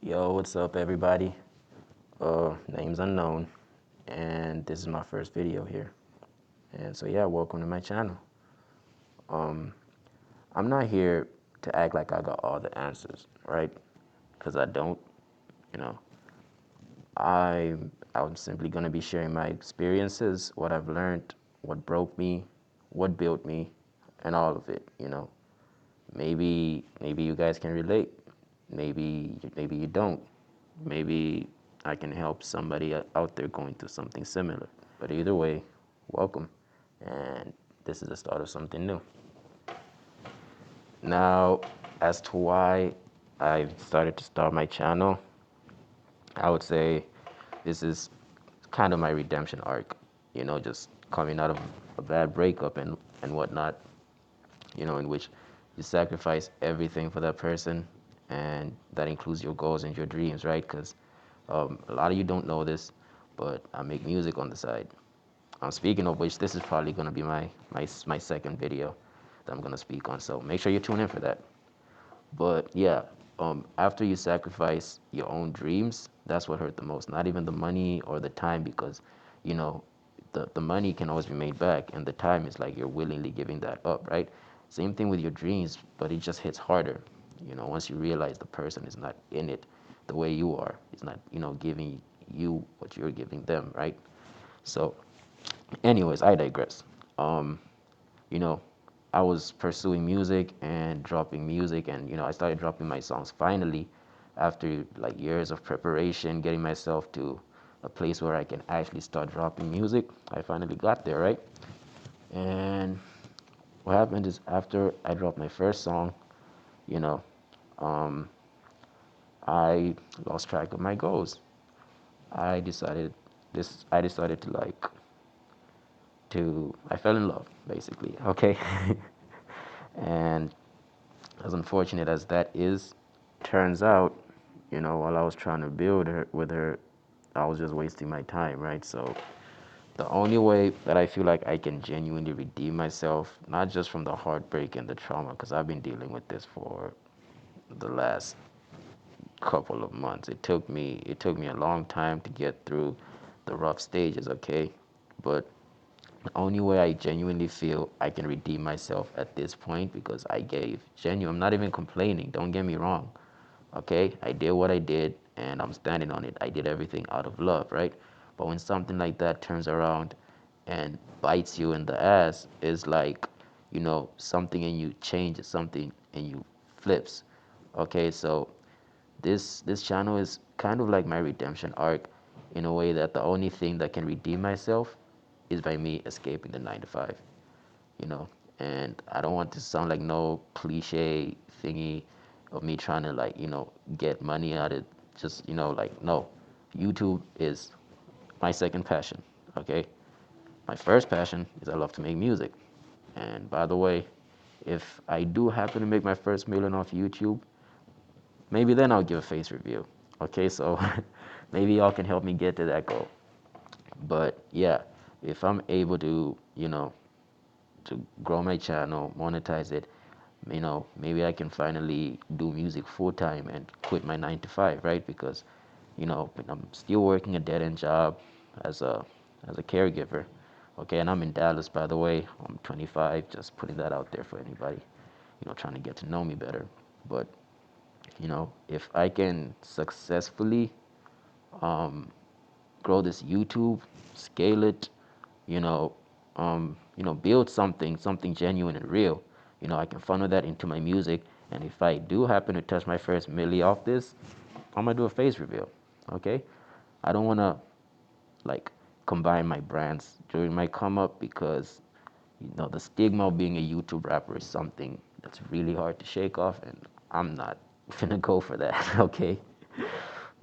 Yo, what's up, everybody? Name's unknown, and this is my first video here. And so, yeah, welcome to my channel. Um, I'm not here to act like I got all the answers, right? Because I don't. You know, I I'm simply gonna be sharing my experiences, what I've learned, what broke me, what built me, and all of it. Maybe you guys can relate. Maybe you don't. Maybe I can help somebody out there going through something similar. But either way, welcome. And this is the start of something new. Now, as to why I started to start my channel, I would say this is kind of my redemption arc. Just coming out of a bad breakup and whatnot, in which you sacrifice everything for that person, and that includes your goals and your dreams, right? Because a lot of you don't know this, but I make music on the side. Speaking of which, this is probably going to be my second video that I'm going to speak on, so make sure you tune in for that. But yeah, after you sacrifice your own dreams, that's what hurt the most. Not even the money or the time, because you know the money can always be made back, and the time is like you're willingly giving that up, right? Same thing with your dreams, but it just hits harder. Once you realize the person is not in it the way you are, it's not giving you what you're giving them, right? So, anyways, I digress. Um, you know, I was pursuing music and dropping music, and I started dropping my songs finally after like years of preparation, getting myself to a place where I can actually start dropping music. I finally got there, right? And what happened is after I dropped my first song, you know, um, I lost track of my goals. I decided I decided to I fell in love basically, okay? And as unfortunate as that is, turns out, while I was trying to build her with her, I was just wasting my time, right? So the only way that I feel like I can genuinely redeem myself, not just from the heartbreak and the trauma, because I've been dealing with this for the last couple of months. It took me a long time to get through the rough stages, okay? But the only way I genuinely feel I can redeem myself at this point, because I gave genuine, I'm not even complaining, don't get me wrong. Okay, I did what I did and I'm standing on it. I did everything out of love, right? But when something like that turns around and bites you in the ass, it's like, something in you changes, something in you flips. Okay, so this channel is kind of like my redemption arc, in a way that the only thing that can redeem myself is by me escaping the 9 to 5, you know. And I don't want to sound like no cliche thingy of me trying to like, get money out of just, like no. YouTube is my second passion, okay? My first passion is I love to make music. And by the way, if I do happen to make my first million off YouTube, maybe then I'll give a face review. Okay, so maybe y'all can help me get to that goal. But yeah, if I'm able to, to grow my channel, monetize it, maybe I can finally do music full time and quit my 9 to 5, right? Because, I'm still working a dead end job as a caregiver. Okay, and I'm in Dallas, by the way. I'm 25, just putting that out there for anybody, trying to get to know me better. But, if I can successfully um, grow this YouTube, scale it, you know, build something genuine and real. I can funnel that into my music, and if I do happen to touch my first milli off this, I'm gonna do a face reveal. Okay, I don't wanna like combine my brands during my come up, because the stigma of being a YouTube rapper is something that's really hard to shake off, and I'm not gonna go for that. Okay,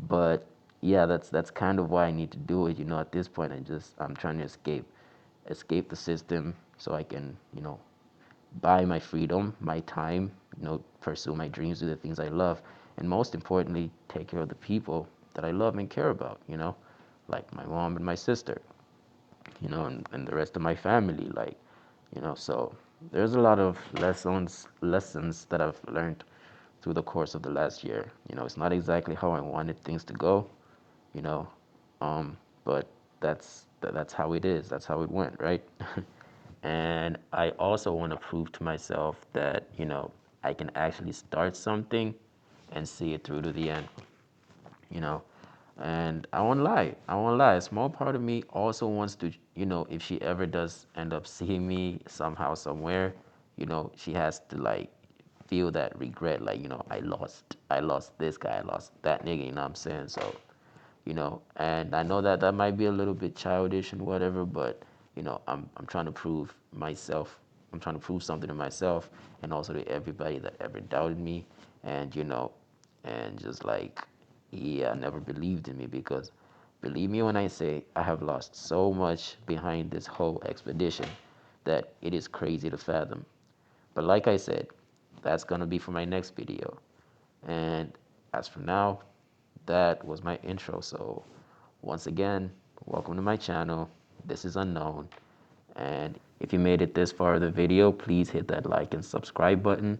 but yeah, that's kind of why I need to do it. At this point, I'm trying to escape the system so I can, buy my freedom, my time, pursue my dreams, do the things I love, and most importantly, take care of the people that I love and care about, like my mom and my sister, and the rest of my family, so there's a lot of lessons that I've learned through the course of the last year. It's not exactly how I wanted things to go, you know, but that's how it is. That's how it went, right? And I also want to prove to myself that, I can actually start something and see it through to the end, you know. And I won't lie, a small part of me also wants to, if she ever does end up seeing me somehow, somewhere, she has to like feel that regret, like, I lost this guy, I lost that nigga, you know what I'm saying? So, and I know that that might be a little bit childish and whatever, but I'm trying to prove myself. I'm trying to prove something to myself and also to everybody that ever doubted me, and and just like, yeah, never believed in me, because believe me when I say I have lost so much behind this whole expedition that it is crazy to fathom. But like I said, that's gonna be for my next video. And as for now, that was my intro. So once again, welcome to my channel. This is Unknown. And if you made it this far of the video, please hit that like and subscribe button.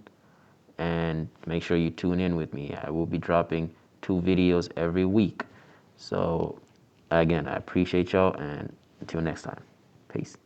And make sure you tune in with me. I will be dropping 2 videos every week. So again, I appreciate y'all, and until next time, peace.